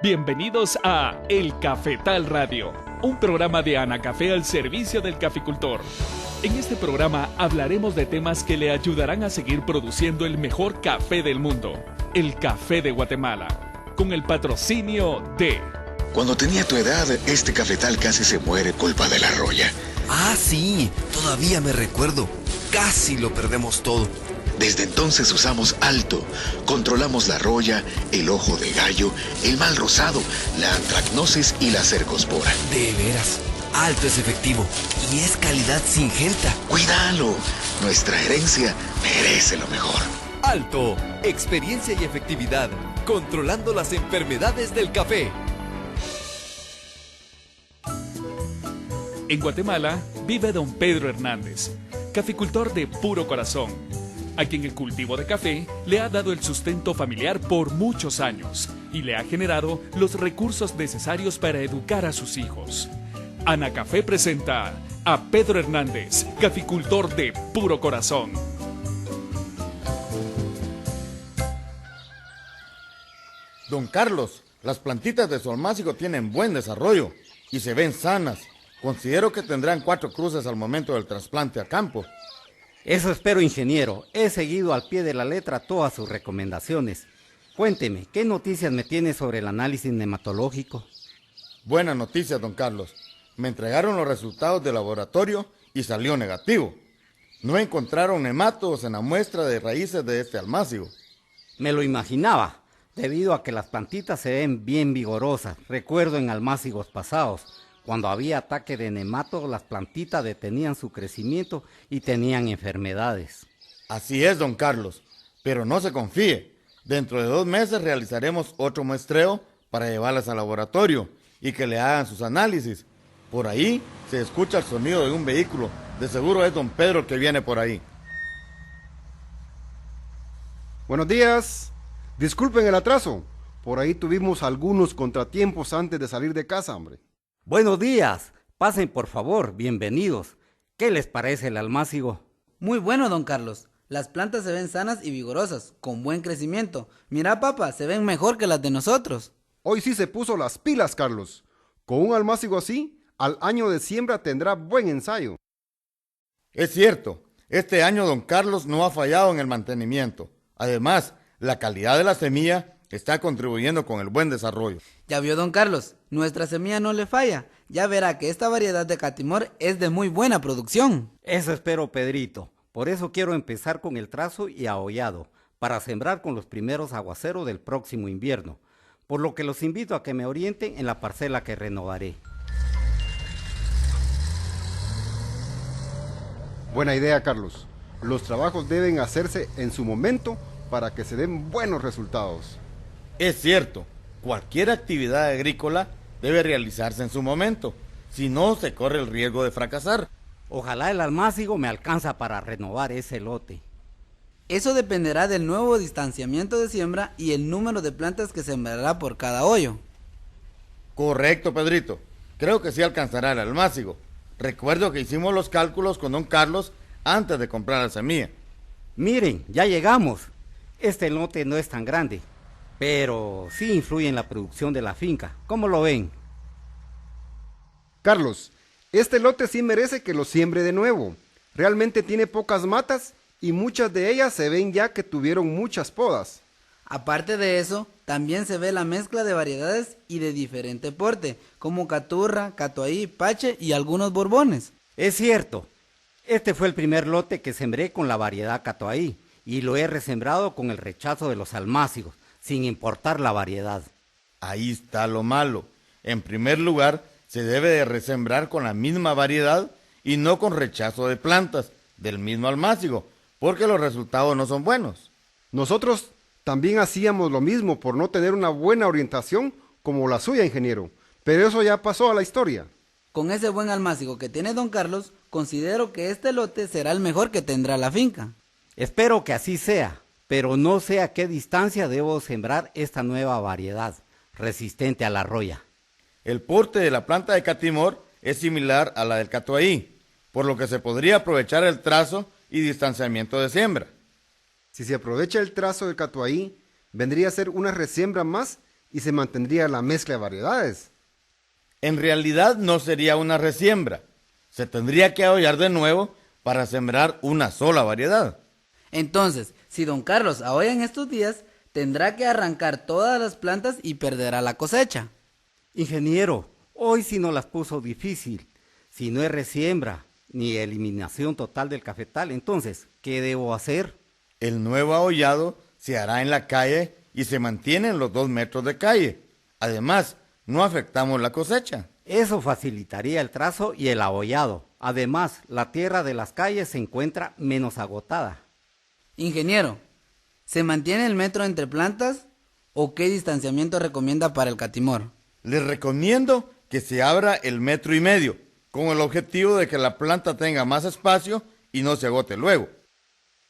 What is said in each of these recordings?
Bienvenidos a El Cafetal Radio, un programa de Anacafé al servicio del caficultor. En este programa hablaremos de temas que le ayudarán a seguir produciendo el mejor café del mundo, el café de Guatemala, con el patrocinio de... Cuando tenía tu edad, este cafetal casi se muere culpa de la roya. Ah, sí, todavía me recuerdo. Casi lo perdemos todo. Desde entonces usamos Alto. Controlamos la roya, el ojo de gallo, el mal rosado, la antracnosis y la cercospora. De veras, Alto es efectivo y es calidad Syngenta. ¡Cuídalo! Nuestra herencia merece lo mejor. Alto, experiencia y efectividad, controlando las enfermedades del café. En Guatemala vive don Pedro Hernández, caficultor de puro corazón, a quien el cultivo de café le ha dado el sustento familiar por muchos años y le ha generado los recursos necesarios para educar a sus hijos. Anacafé presenta a Pedro Hernández, caficultor de puro corazón. Don Carlos, las plantitas de su almácigo tienen buen desarrollo y se ven sanas. Considero que tendrán 4 cruces al momento del trasplante a campo. Eso espero, ingeniero. He seguido al pie de la letra todas sus recomendaciones. Cuénteme, ¿qué noticias me tiene sobre el análisis nematológico? Buena noticia, don Carlos. Me entregaron los resultados del laboratorio y salió negativo. No encontraron nematodos en la muestra de raíces de este almácigo. Me lo imaginaba, debido a que las plantitas se ven bien vigorosas. Recuerdo en almácigos pasados, cuando había ataque de nematodos, las plantitas detenían su crecimiento y tenían enfermedades. Así es, don Carlos, pero no se confíe. Dentro de 2 meses realizaremos otro muestreo para llevarlas al laboratorio y que le hagan sus análisis. Por ahí se escucha el sonido de un vehículo. De seguro es don Pedro el que viene por ahí. Buenos días. Disculpen el atraso. Por ahí tuvimos algunos contratiempos antes de salir de casa, hombre. Buenos días. Pasen, por favor. Bienvenidos. ¿Qué les parece el almácigo? Muy bueno, don Carlos. Las plantas se ven sanas y vigorosas, con buen crecimiento. Mira, papá, se ven mejor que las de nosotros. Hoy sí se puso las pilas, Carlos. Con un almácigo así, al año de siembra tendrá buen ensayo. Es cierto, este año don Carlos no ha fallado en el mantenimiento. Además, la calidad de la semilla está contribuyendo con el buen desarrollo. Ya vio, don Carlos, nuestra semilla no le falla. Ya verá que esta variedad de catimor es de muy buena producción. Eso espero, Pedrito. Por eso quiero empezar con el trazo y ahollado, para sembrar con los primeros aguaceros del próximo invierno. Por lo que los invito a que me orienten en la parcela que renovaré. Buena idea, Carlos. Los trabajos deben hacerse en su momento para que se den buenos resultados. Es cierto, cualquier actividad agrícola debe realizarse en su momento, si no se corre el riesgo de fracasar. Ojalá el almácigo me alcanza para renovar ese lote. Eso dependerá del nuevo distanciamiento de siembra y el número de plantas que sembrará por cada hoyo. Correcto, Pedrito. Creo que sí alcanzará el almácigo. Recuerdo que hicimos los cálculos con don Carlos antes de comprar la semilla. Miren, ya llegamos. Este lote no es tan grande, pero sí influye en la producción de la finca. ¿Cómo lo ven? Carlos, este lote sí merece que lo siembre de nuevo. Realmente tiene pocas matas y muchas de ellas se ven ya que tuvieron muchas podas. Aparte de eso, también se ve la mezcla de variedades y de diferente porte, como caturra, catuahí, pache y algunos borbones. Es cierto, este fue el primer lote que sembré con la variedad catuahí y lo he resembrado con el rechazo de los almácigos, sin importar la variedad. Ahí está lo malo. En primer lugar, se debe de resembrar con la misma variedad y no con rechazo de plantas del mismo almácigo, porque los resultados no son buenos. Nosotros también hacíamos lo mismo por no tener una buena orientación como la suya, ingeniero, pero eso ya pasó a la historia. Con ese buen almácigo que tiene don Carlos, considero que este lote será el mejor que tendrá la finca. Espero que así sea, pero no sé a qué distancia debo sembrar esta nueva variedad, resistente a la roya. El porte de la planta de catimor es similar a la del catuahí, por lo que se podría aprovechar el trazo y distanciamiento de siembra. Si se aprovecha el trazo del catuahí, vendría a ser una resiembra más y se mantendría la mezcla de variedades. En realidad no sería una resiembra. Se tendría que abollar de nuevo para sembrar una sola variedad. Entonces, si don Carlos aholla en estos días, tendrá que arrancar todas las plantas y perderá la cosecha. Ingeniero, hoy sí nos las puso difícil. Si no es resiembra ni eliminación total del cafetal, entonces, ¿qué debo hacer? El nuevo ahollado se hará en la calle y se mantienen los 2 metros de calle. Además, no afectamos la cosecha. Eso facilitaría el trazo y el ahollado. Además, la tierra de las calles se encuentra menos agotada. Ingeniero, ¿se mantiene el metro entre plantas o qué distanciamiento recomienda para el catimor? Les recomiendo que se abra el 1,5 metros, con el objetivo de que la planta tenga más espacio y no se agote luego.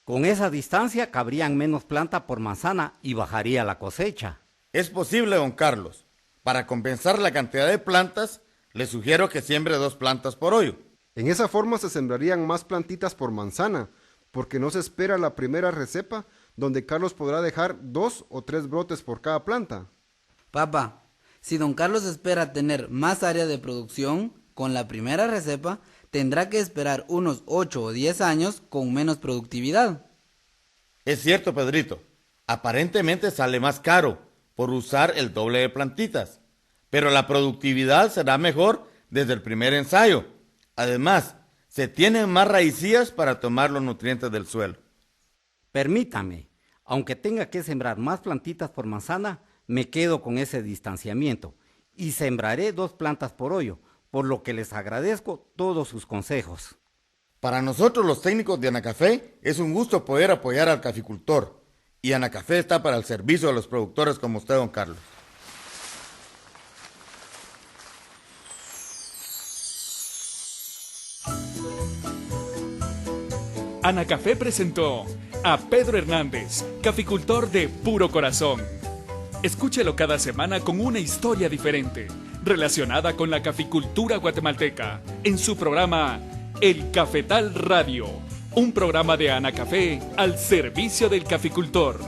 Con esa distancia cabrían menos planta por manzana y bajaría la cosecha. Es posible, don Carlos. Para compensar la cantidad de plantas, le sugiero que siembre 2 plantas por hoyo. En esa forma se sembrarían más plantitas por manzana, porque no se espera la primera recepa, donde Carlos podrá dejar 2 o 3 brotes por cada planta. Papá, si don Carlos espera tener más área de producción, con la primera recepa, tendrá que esperar unos 8 o 10 años con menos productividad. Es cierto, Pedrito. Aparentemente sale más caro por usar el doble de plantitas, pero la productividad será mejor desde el primer ensayo. Además, se tienen más raicillas para tomar los nutrientes del suelo. Permítame, aunque tenga que sembrar más plantitas por manzana, me quedo con ese distanciamiento y sembraré 2 plantas por hoyo, por lo que les agradezco todos sus consejos. Para nosotros los técnicos de Anacafé es un gusto poder apoyar al caficultor, y Anacafé está para el servicio de los productores como usted, don Carlos. Anacafé presentó a Pedro Hernández, caficultor de puro corazón. Escúchelo cada semana con una historia diferente, relacionada con la caficultura guatemalteca, en su programa El Cafetal Radio, un programa de Anacafé al servicio del caficultor.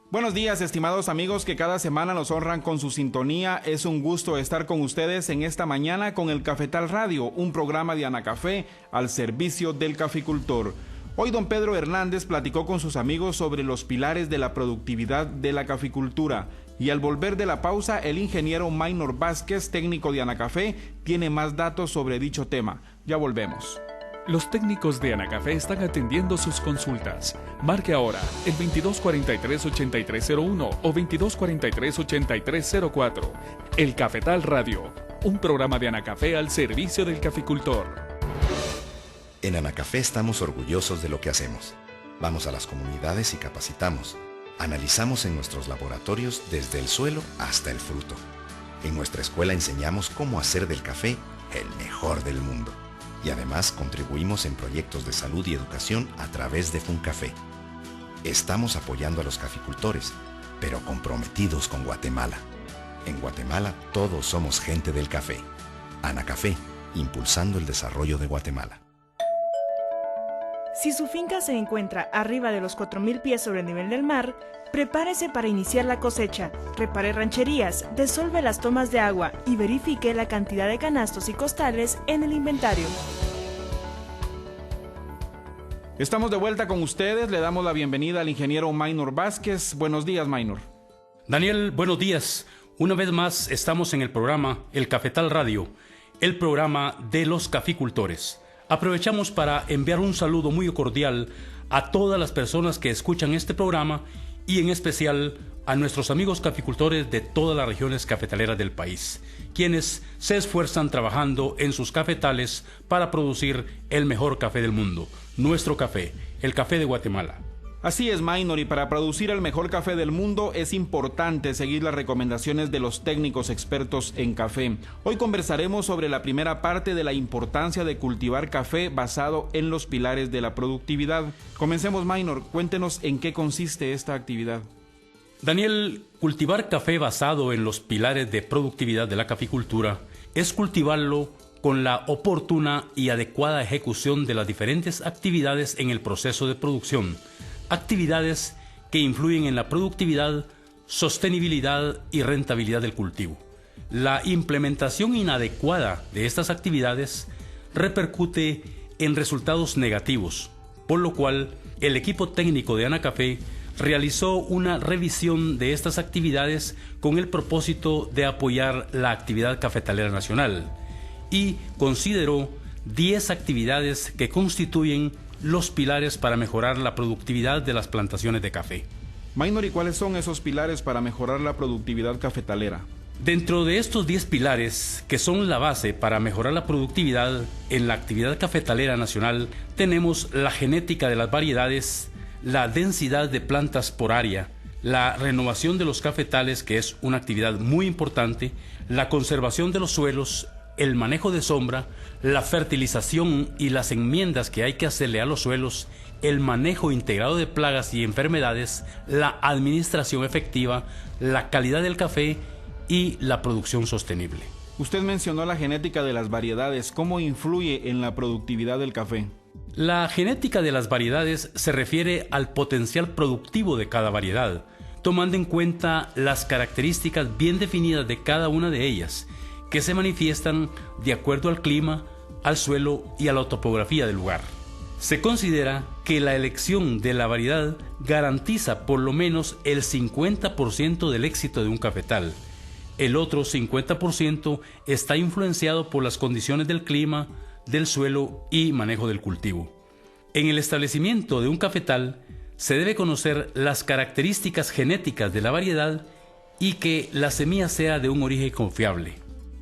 Buenos días, estimados amigos que cada semana nos honran con su sintonía. Es un gusto estar con ustedes en esta mañana con el Cafetal Radio, un programa de Anacafé al servicio del caficultor. Hoy don Pedro Hernández platicó con sus amigos sobre los pilares de la productividad de la caficultura. Y al volver de la pausa, el ingeniero Maynor Vázquez, técnico de Anacafé, tiene más datos sobre dicho tema. Ya volvemos. Los técnicos de Anacafé están atendiendo sus consultas. Marque ahora el 2243-8301 o 2243-8304. El Cafetal Radio, un programa de Anacafé al servicio del caficultor. En Anacafé estamos orgullosos de lo que hacemos. Vamos a las comunidades y capacitamos. Analizamos en nuestros laboratorios desde el suelo hasta el fruto. En nuestra escuela enseñamos cómo hacer del café el mejor del mundo. Y además contribuimos en proyectos de salud y educación a través de FUNCAFE. Estamos apoyando a los caficultores, pero comprometidos con Guatemala. En Guatemala todos somos gente del café. Anacafé, impulsando el desarrollo de Guatemala. Si su finca se encuentra arriba de los 4,000 pies sobre el nivel del mar, prepárese para iniciar la cosecha, repare rancherías, desuelve las tomas de agua y verifique la cantidad de canastos y costales en el inventario. Estamos de vuelta con ustedes, le damos la bienvenida al ingeniero Maynor Vázquez. Buenos días, Maynor. Daniel, buenos días. Una vez más estamos en el programa El Cafetal Radio, el programa de los caficultores. Aprovechamos para enviar un saludo muy cordial a todas las personas que escuchan este programa y en especial a nuestros amigos caficultores de todas las regiones cafetaleras del país, quienes se esfuerzan trabajando en sus cafetales para producir el mejor café del mundo, nuestro café, el café de Guatemala. Así es, Maynor, y para producir el mejor café del mundo es importante seguir las recomendaciones de los técnicos expertos en café. Hoy conversaremos sobre la primera parte de la importancia de cultivar café basado en los pilares de la productividad. Comencemos, Maynor, cuéntenos en qué consiste esta actividad. Daniel, cultivar café basado en los pilares de productividad de la caficultura es cultivarlo con la oportuna y adecuada ejecución de las diferentes actividades en el proceso de producción, actividades que influyen en la productividad, sostenibilidad y rentabilidad del cultivo. La implementación inadecuada de estas actividades repercute en resultados negativos, por lo cual el equipo técnico de Anacafé realizó una revisión de estas actividades con el propósito de apoyar la actividad cafetalera nacional y consideró 10 actividades que constituyen los pilares para mejorar la productividad de las plantaciones de café. Maynor, ¿y cuáles son esos pilares para mejorar la productividad cafetalera? Dentro de estos 10 pilares, que son la base para mejorar la productividad en la actividad cafetalera nacional, tenemos la genética de las variedades, la densidad de plantas por área, la renovación de los cafetales, que es una actividad muy importante, la conservación de los suelos, el manejo de sombra, la fertilización y las enmiendas que hay que hacerle a los suelos, el manejo integrado de plagas y enfermedades, la administración efectiva, la calidad del café y la producción sostenible. Usted mencionó la genética de las variedades. ¿Cómo influye en la productividad del café? La genética de las variedades se refiere al potencial productivo de cada variedad, tomando en cuenta las características bien definidas de cada una de ellas, que se manifiestan de acuerdo al clima, al suelo y a la topografía del lugar. Se considera que la elección de la variedad garantiza por lo menos el 50% del éxito de un cafetal. El otro 50% está influenciado por las condiciones del clima, del suelo y manejo del cultivo. En el establecimiento de un cafetal se debe conocer las características genéticas de la variedad y que la semilla sea de un origen confiable.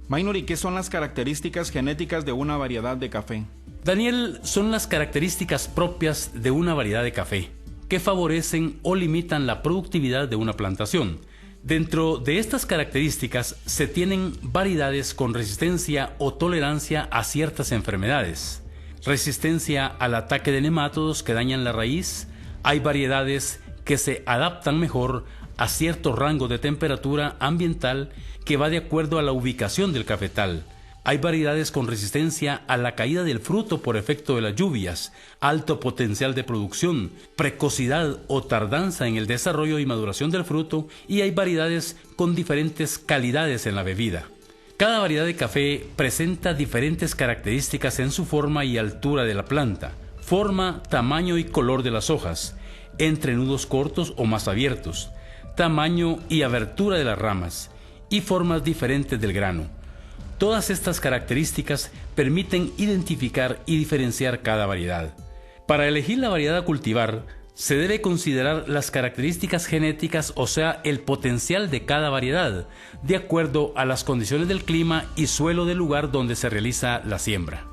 Maynor, ¿y qué son las características genéticas de una variedad de café? Daniel, son las características propias de una variedad de café, que favorecen o limitan la productividad de una plantación. Dentro de estas características se tienen variedades con resistencia o tolerancia a ciertas enfermedades, resistencia al ataque de nemátodos que dañan la raíz. Hay variedades que se adaptan mejor a cierto rango de temperatura ambiental que va de acuerdo a la ubicación del cafetal. Hay variedades con resistencia a la caída del fruto por efecto de las lluvias, alto potencial de producción, precocidad o tardanza en el desarrollo y maduración del fruto, y hay variedades con diferentes calidades en la bebida. Cada variedad de café presenta diferentes características en su forma y altura de la planta, forma, tamaño y color de las hojas, entrenudos cortos o más abiertos, tamaño y abertura de las ramas, y formas diferentes del grano. Todas estas características permiten identificar y diferenciar cada variedad. Para elegir la variedad a cultivar, se debe considerar las características genéticas, o sea, el potencial de cada variedad, de acuerdo a las condiciones del clima y suelo del lugar donde se realiza la siembra.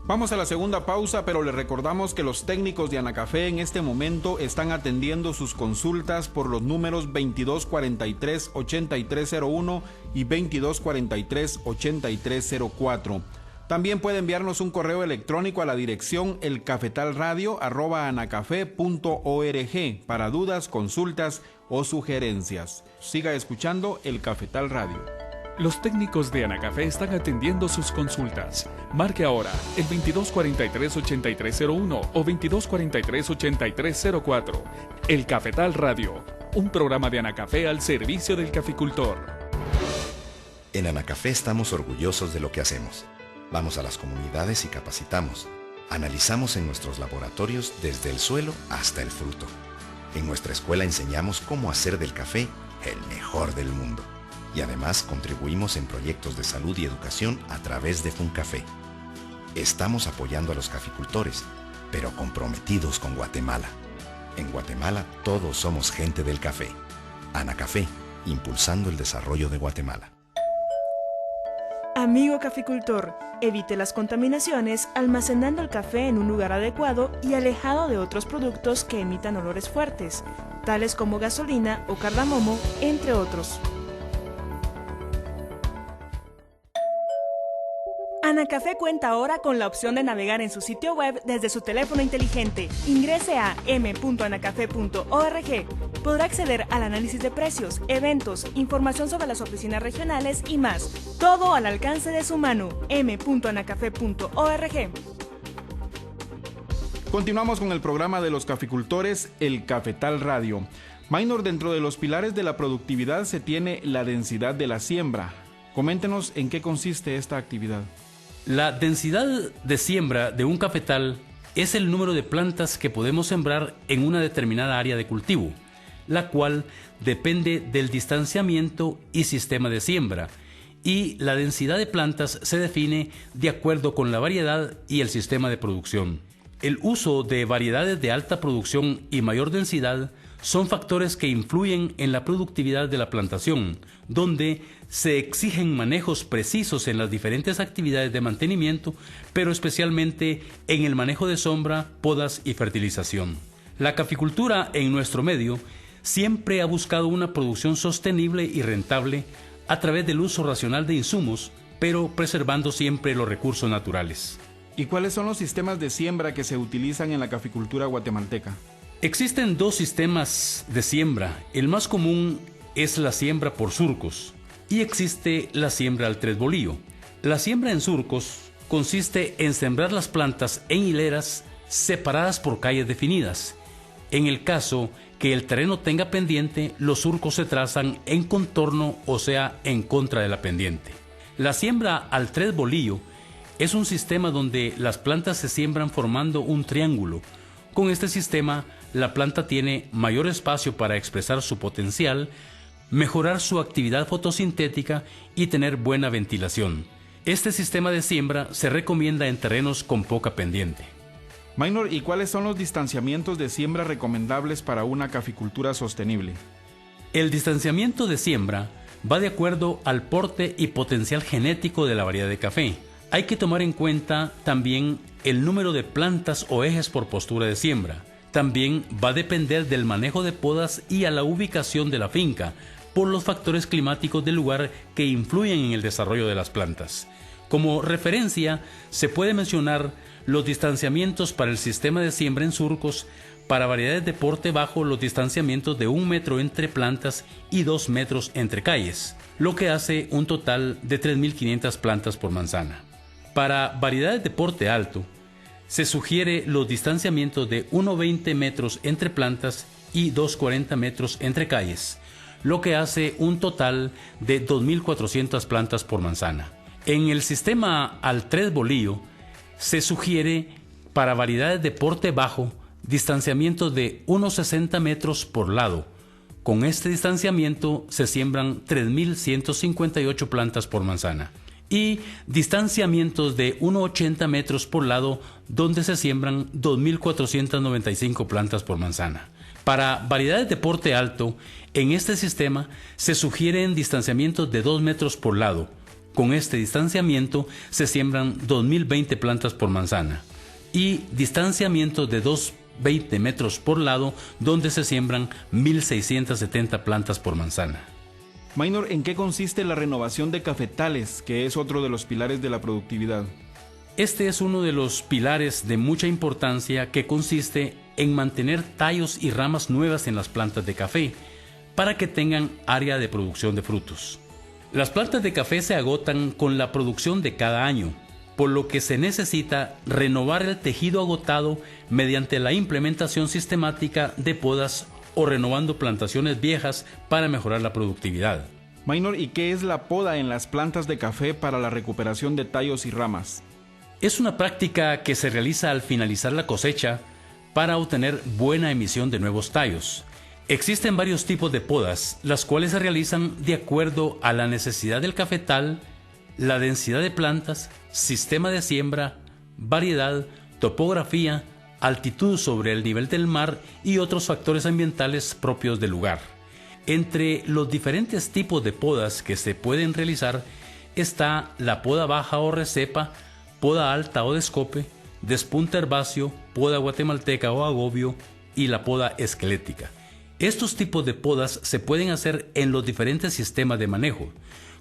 Vamos a la segunda pausa, pero les recordamos que los técnicos de Anacafé en este momento están atendiendo sus consultas por los números 2243-8301 y 2243-8304. También puede enviarnos un correo electrónico a la dirección elcafetalradio@anacafe.org para dudas, consultas o sugerencias. Siga escuchando El Cafetal Radio. Los técnicos de Anacafé están atendiendo sus consultas. Marque ahora el 2243-8301 o 2243-8304. El Cafetal Radio, un programa de Anacafé al servicio del caficultor. En Anacafé estamos orgullosos de lo que hacemos. Vamos a las comunidades y capacitamos. Analizamos en nuestros laboratorios desde el suelo hasta el fruto. En nuestra escuela enseñamos cómo hacer del café el mejor del mundo. Y además contribuimos en proyectos de salud y educación a través de FUNCAFE. Estamos apoyando a los caficultores, pero comprometidos con Guatemala. En Guatemala todos somos gente del café. Anacafé, impulsando el desarrollo de Guatemala. Amigo caficultor, evite las contaminaciones almacenando el café en un lugar adecuado y alejado de otros productos que emitan olores fuertes, tales como gasolina o cardamomo, entre otros. Anacafé cuenta ahora con la opción de navegar en su sitio web desde su teléfono inteligente. Ingrese a m.anacafe.org. Podrá acceder al análisis de precios, eventos, información sobre las oficinas regionales y más. Todo al alcance de su mano. m.anacafe.org. Continuamos con el programa de los caficultores, el Cafetal Radio. Maynor, dentro de los pilares de la productividad se tiene la densidad de la siembra. Coméntenos en qué consiste esta actividad. La densidad de siembra de un cafetal es el número de plantas que podemos sembrar en una determinada área de cultivo, la cual depende del distanciamiento y sistema de siembra, y la densidad de plantas se define de acuerdo con la variedad y el sistema de producción. El uso de variedades de alta producción y mayor densidad son factores que influyen en la productividad de la plantación, donde se exigen manejos precisos en las diferentes actividades de mantenimiento, pero especialmente en el manejo de sombra, podas y fertilización. La caficultura en nuestro medio siempre ha buscado una producción sostenible y rentable a través del uso racional de insumos, pero preservando siempre los recursos naturales. ¿Y cuáles son los sistemas de siembra que se utilizan en la caficultura guatemalteca? Existen dos sistemas de siembra. El más común es la siembra por surcos y existe la siembra al tres bolillo. La siembra en surcos consiste en sembrar las plantas en hileras separadas por calles definidas. En el caso que el terreno tenga pendiente, los surcos se trazan en contorno, o sea, en contra de la pendiente. La siembra al tres bolillo es un sistema donde las plantas se siembran formando un triángulo. Con este sistema, la planta tiene mayor espacio para expresar su potencial, mejorar su actividad fotosintética y tener buena ventilación. Este sistema de siembra se recomienda en terrenos con poca pendiente. Maynor, ¿y cuáles son los distanciamientos de siembra recomendables para una caficultura sostenible? El distanciamiento de siembra va de acuerdo al porte y potencial genético de la variedad de café. Hay que tomar en cuenta también el número de plantas o ejes por postura de siembra. También va a depender del manejo de podas y a la ubicación de la finca, por los factores climáticos del lugar que influyen en el desarrollo de las plantas. Como referencia, se puede mencionar los distanciamientos para el sistema de siembra en surcos. Para variedades de porte bajo, los distanciamientos de 1 metro entre plantas y 2 metros entre calles, lo que hace un total de 3.500 plantas por manzana. Para variedades de porte alto, se sugiere los distanciamientos de 1,20 metros entre plantas y 2,40 metros entre calles, lo que hace un total de 2.400 plantas por manzana. En el sistema al tres bolillo, se sugiere para variedades de porte bajo distanciamientos de 1,60 metros por lado. Con este distanciamiento se siembran 3.158 plantas por manzana. Y distanciamientos de 1,80 metros por lado, donde se siembran 2.495 plantas por manzana. Para variedades de porte alto, en este sistema se sugieren distanciamientos de 2 metros por lado. Con este distanciamiento se siembran 2.020 plantas por manzana. Y distanciamientos de 2,20 metros por lado, donde se siembran 1.670 plantas por manzana. Maynor, ¿en qué consiste la renovación de cafetales, que es otro de los pilares de la productividad? Este es uno de los pilares de mucha importancia, que consiste en mantener tallos y ramas nuevas en las plantas de café para que tengan área de producción de frutos. Las plantas de café se agotan con la producción de cada año, por lo que se necesita renovar el tejido agotado mediante la implementación sistemática de podas o renovando plantaciones viejas para mejorar la productividad. Maynor, ¿y qué es la poda en las plantas de café para la recuperación de tallos y ramas? Es una práctica que se realiza al finalizar la cosecha para obtener buena emisión de nuevos tallos. Existen varios tipos de podas, las cuales se realizan de acuerdo a la necesidad del cafetal, la densidad de plantas, sistema de siembra, variedad, topografía, altitud sobre el nivel del mar y otros factores ambientales propios del lugar. Entre los diferentes tipos de podas que se pueden realizar está la poda baja o recepa, poda alta o descope, despunta herbáceo, poda guatemalteca o agobio y la poda esquelética. Estos tipos de podas se pueden hacer en los diferentes sistemas de manejo,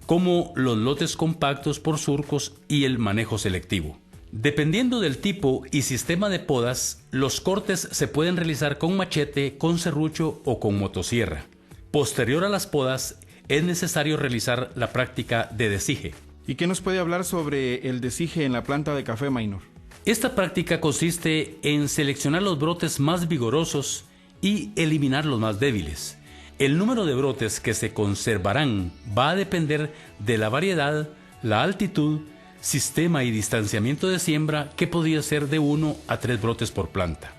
como los lotes compactos por surcos y el manejo selectivo. Dependiendo del tipo y sistema de podas, los cortes se pueden realizar con machete, con serrucho o con motosierra. Posterior a las podas, es necesario realizar la práctica de desije. ¿Y qué nos puede hablar sobre el desije en la planta de café, Maynor? Esta práctica consiste en seleccionar los brotes más vigorosos y eliminar los más débiles. El número de brotes que se conservarán va a depender de la variedad, la altitud, sistema y distanciamiento de siembra, que podría ser de 1 a 3 brotes por planta.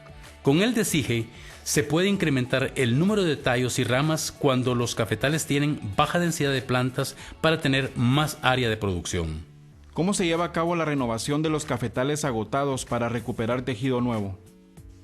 Con el desige se puede incrementar el número de tallos y ramas cuando los cafetales tienen baja densidad de plantas para tener más área de producción. ¿Cómo se lleva a cabo la renovación de los cafetales agotados para recuperar tejido nuevo?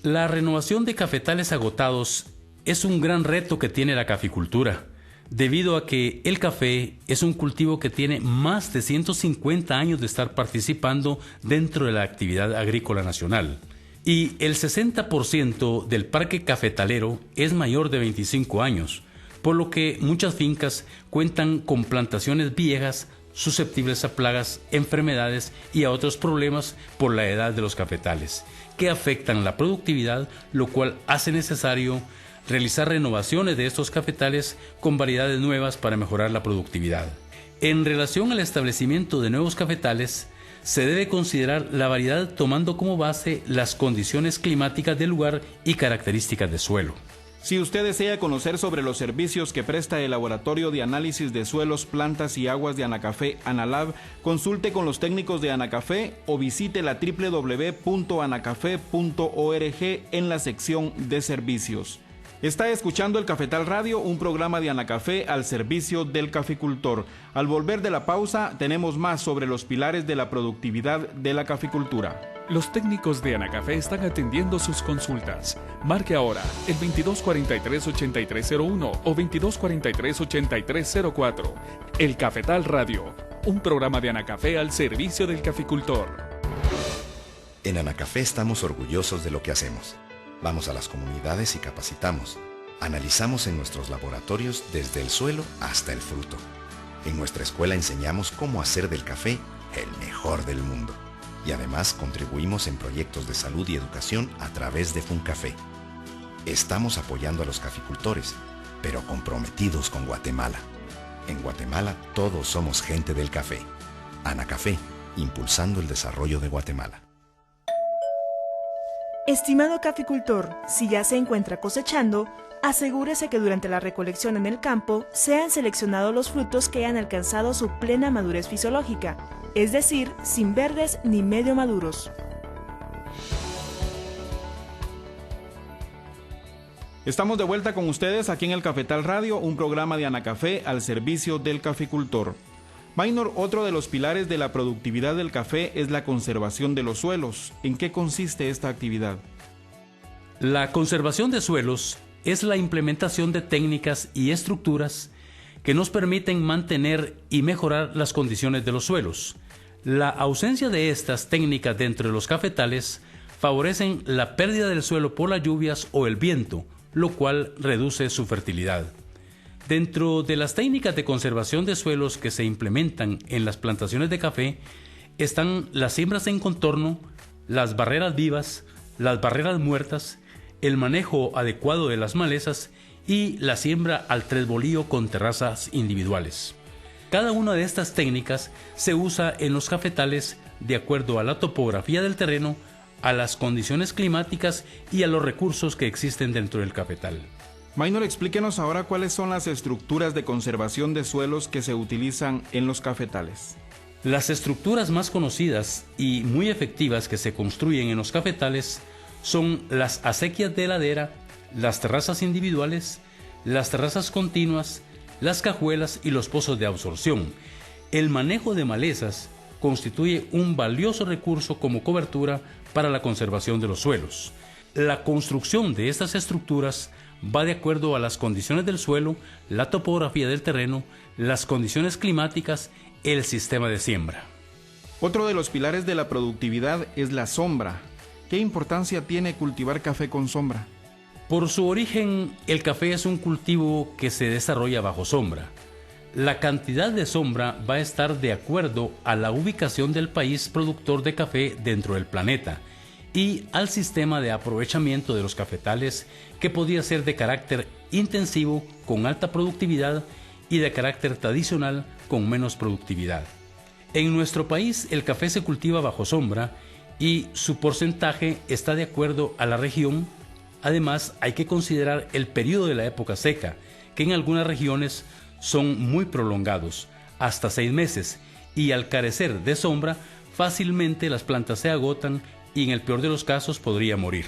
La renovación de cafetales agotados es un gran reto que tiene la caficultura, debido a que el café es un cultivo que tiene más de 150 años de estar participando dentro de la actividad agrícola nacional. Y el 60% del parque cafetalero es mayor de 25 años, por lo que muchas fincas cuentan con plantaciones viejas susceptibles a plagas, enfermedades y a otros problemas por la edad de los cafetales, que afectan la productividad, lo cual hace necesario realizar renovaciones de estos cafetales con variedades nuevas para mejorar la productividad. En relación al establecimiento de nuevos cafetales, se debe considerar la variedad tomando como base las condiciones climáticas del lugar y características de suelo. Si usted desea conocer sobre los servicios que presta el Laboratorio de Análisis de Suelos, Plantas y Aguas de Anacafé, Analab, consulte con los técnicos de Anacafé o visite la www.anacafé.org en la sección de servicios. Está escuchando el Cafetal Radio, un programa de Anacafé al servicio del caficultor. Al volver de la pausa, tenemos más sobre los pilares de la productividad de la caficultura. Los técnicos de Anacafé están atendiendo sus consultas. Marque ahora el 2243-8301 o 2243-8304. El Cafetal Radio, un programa de Anacafé al servicio del caficultor. En Anacafé estamos orgullosos de lo que hacemos. Vamos a las comunidades y capacitamos. Analizamos en nuestros laboratorios desde el suelo hasta el fruto. En nuestra escuela enseñamos cómo hacer del café el mejor del mundo. Y además contribuimos en proyectos de salud y educación a través de FUNCAFé. Estamos apoyando a los caficultores, pero comprometidos con Guatemala. En Guatemala todos somos gente del café. Anacafé, impulsando el desarrollo de Guatemala. Estimado caficultor, si ya se encuentra cosechando, asegúrese que durante la recolección en el campo sean seleccionados los frutos que hayan alcanzado su plena madurez fisiológica, es decir, sin verdes ni medio maduros. Estamos de vuelta con ustedes aquí en el Cafetal Radio, un programa de Anacafé al servicio del caficultor. Maynor, otro de los pilares de la productividad del café es la conservación de los suelos. ¿En qué consiste esta actividad? La conservación de suelos es la implementación de técnicas y estructuras que nos permiten mantener y mejorar las condiciones de los suelos. La ausencia de estas técnicas dentro de los cafetales favorecen la pérdida del suelo por las lluvias o el viento, lo cual reduce su fertilidad. Dentro de las técnicas de conservación de suelos que se implementan en las plantaciones de café están las siembras en contorno, las barreras vivas, las barreras muertas, el manejo adecuado de las malezas y la siembra al tresbolío con terrazas individuales. Cada una de estas técnicas se usa en los cafetales de acuerdo a la topografía del terreno, a las condiciones climáticas y a los recursos que existen dentro del cafetal. Maynor, explíquenos ahora cuáles son las estructuras de conservación de suelos que se utilizan en los cafetales. Las estructuras más conocidas y muy efectivas que se construyen en los cafetales son las acequias de ladera, las terrazas individuales, las terrazas continuas, las cajuelas y los pozos de absorción. El manejo de malezas constituye un valioso recurso como cobertura para la conservación de los suelos. La construcción de estas estructuras va de acuerdo a las condiciones del suelo, la topografía del terreno, las condiciones climáticas, el sistema de siembra. Otro de los pilares de la productividad es la sombra. ¿Qué importancia tiene cultivar café con sombra? Por su origen, el café es un cultivo que se desarrolla bajo sombra. La cantidad de sombra va a estar de acuerdo a la ubicación del país productor de café dentro del planeta y al sistema de aprovechamiento de los cafetales, que podía ser de carácter intensivo con alta productividad y de carácter tradicional con menos productividad. En nuestro país el café se cultiva bajo sombra y su porcentaje está de acuerdo a la región. Además, hay que considerar el periodo de la época seca, que en algunas regiones son muy prolongados, hasta 6 meses, y al carecer de sombra, fácilmente las plantas se agotan y en el peor de los casos podría morir.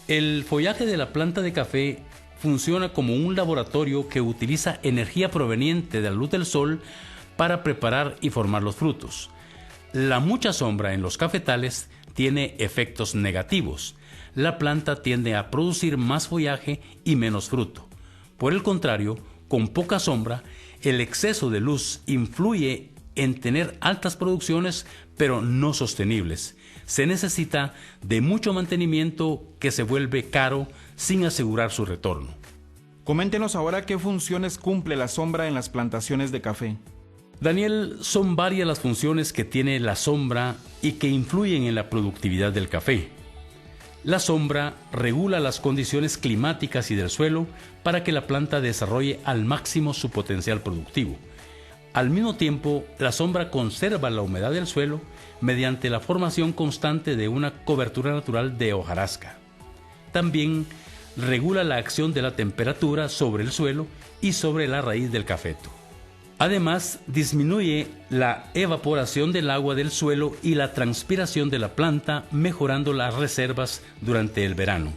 El follaje de la planta de café funciona como un laboratorio que utiliza energía proveniente de la luz del sol para preparar y formar los frutos. La mucha sombra en los cafetales tiene efectos negativos. La planta tiende a producir más follaje y menos fruto. Por el contrario, con poca sombra, el exceso de luz influye en tener altas producciones, pero no sostenibles. Se necesita de mucho mantenimiento que se vuelve caro sin asegurar su retorno. Coméntenos ahora qué funciones cumple la sombra en las plantaciones de café. Daniel, son varias las funciones que tiene la sombra y que influyen en la productividad del café. La sombra regula las condiciones climáticas y del suelo para que la planta desarrolle al máximo su potencial productivo. Al mismo tiempo, la sombra conserva la humedad del suelo mediante la formación constante de una cobertura natural de hojarasca. También regula la acción de la temperatura sobre el suelo y sobre la raíz del cafeto. Además, disminuye la evaporación del agua del suelo y la transpiración de la planta, mejorando las reservas durante el verano.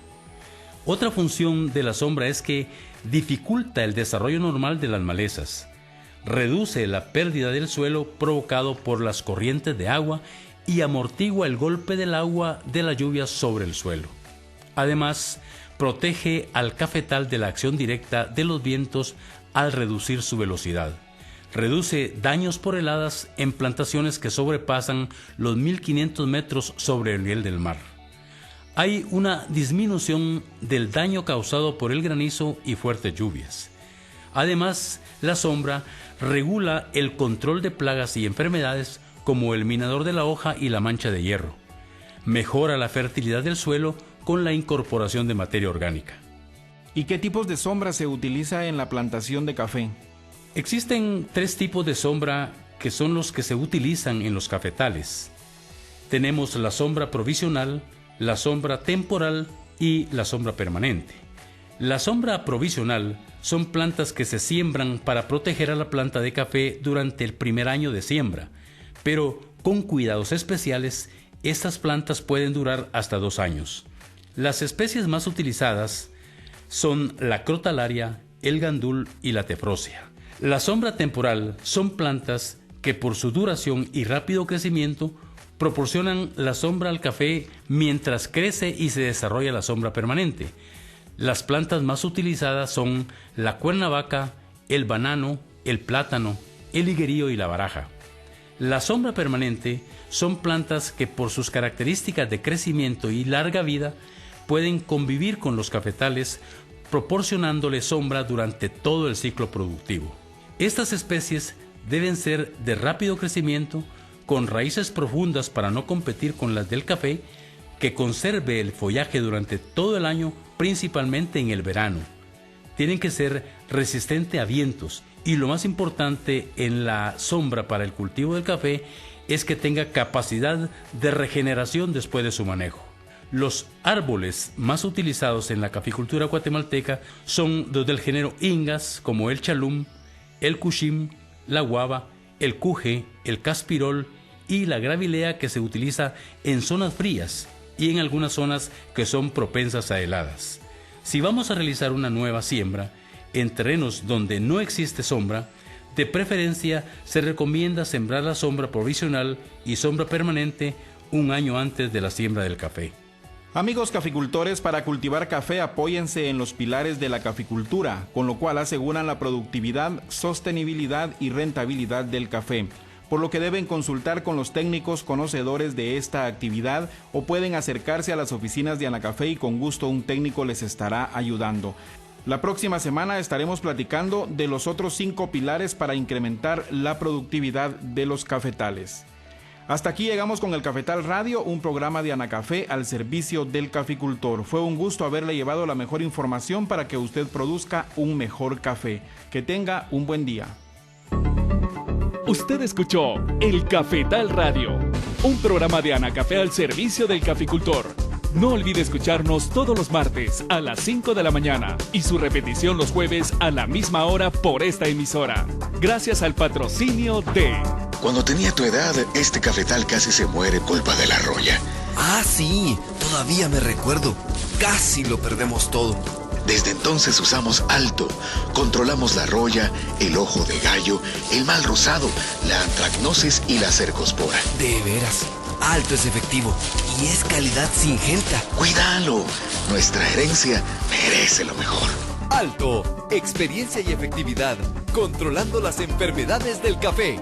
Otra función de la sombra es que dificulta el desarrollo normal de las malezas. Reduce la pérdida del suelo provocado por las corrientes de agua y amortigua el golpe del agua de la lluvia sobre el suelo. Además, protege al cafetal de la acción directa de los vientos al reducir su velocidad. Reduce daños por heladas en plantaciones que sobrepasan los 1500 metros sobre el nivel del mar. Hay una disminución del daño causado por el granizo y fuertes lluvias. Además, la sombra regula el control de plagas y enfermedades como el minador de la hoja y la mancha de hierro. Mejora la fertilidad del suelo con la incorporación de materia orgánica. ¿Y qué tipos de sombra se utiliza en la plantación de café? Existen 3 tipos de sombra que son los que se utilizan en los cafetales. Tenemos la sombra provisional, la sombra temporal y la sombra permanente. La sombra provisional son plantas que se siembran para proteger a la planta de café durante el primer año de siembra, pero con cuidados especiales, estas plantas pueden durar hasta 2 años. Las especies más utilizadas son la crotalaria, el gandul y la tefrosia. La sombra temporal son plantas que por su duración y rápido crecimiento proporcionan la sombra al café mientras crece y se desarrolla la sombra permanente. Las plantas más utilizadas son la cuernavaca, el banano, el plátano, el higuerío y la baraja. La sombra permanente son plantas que por sus características de crecimiento y larga vida pueden convivir con los cafetales, proporcionándole sombra durante todo el ciclo productivo. Estas especies deben ser de rápido crecimiento, con raíces profundas para no competir con las del café, que conserve el follaje durante todo el año, principalmente en el verano. Tienen que ser resistentes a vientos y lo más importante en la sombra para el cultivo del café es que tenga capacidad de regeneración después de su manejo. Los árboles más utilizados en la caficultura guatemalteca son los del género Ingas, como el chalum, el cushim, la guava, el cuje, el caspirol y la gravilea, que se utiliza en zonas frías y en algunas zonas que son propensas a heladas. Si vamos a realizar una nueva siembra en terrenos donde no existe sombra, de preferencia se recomienda sembrar la sombra provisional y sombra permanente un año antes de la siembra del café. Amigos caficultores, para cultivar café apóyense en los pilares de la caficultura, con lo cual aseguran la productividad, sostenibilidad y rentabilidad del café, por lo que deben consultar con los técnicos conocedores de esta actividad o pueden acercarse a las oficinas de Anacafé y con gusto un técnico les estará ayudando. La próxima semana estaremos platicando de los otros 5 pilares para incrementar la productividad de los cafetales. Hasta aquí llegamos con el Cafetal Radio, un programa de Anacafé al servicio del caficultor. Fue un gusto haberle llevado la mejor información para que usted produzca un mejor café. Que tenga un buen día. Usted escuchó el Cafetal Radio. un programa de Anacafé al servicio del caficultor. No olvide escucharnos todos los martes a las 5 de la mañana y su repetición los jueves a la misma hora por esta emisora. Gracias al patrocinio de... Cuando tenía tu edad, este cafetal casi se muere culpa de la roya. Ah, sí, todavía me recuerdo. Casi lo perdemos todo. Desde entonces usamos Alto. Controlamos la roya, el ojo de gallo, el mal rosado, la antracnosis y la cercospora. De veras, Alto es efectivo y es calidad Syngenta. ¡Cuídalo! Nuestra herencia merece lo mejor. Alto, experiencia y efectividad, controlando las enfermedades del café.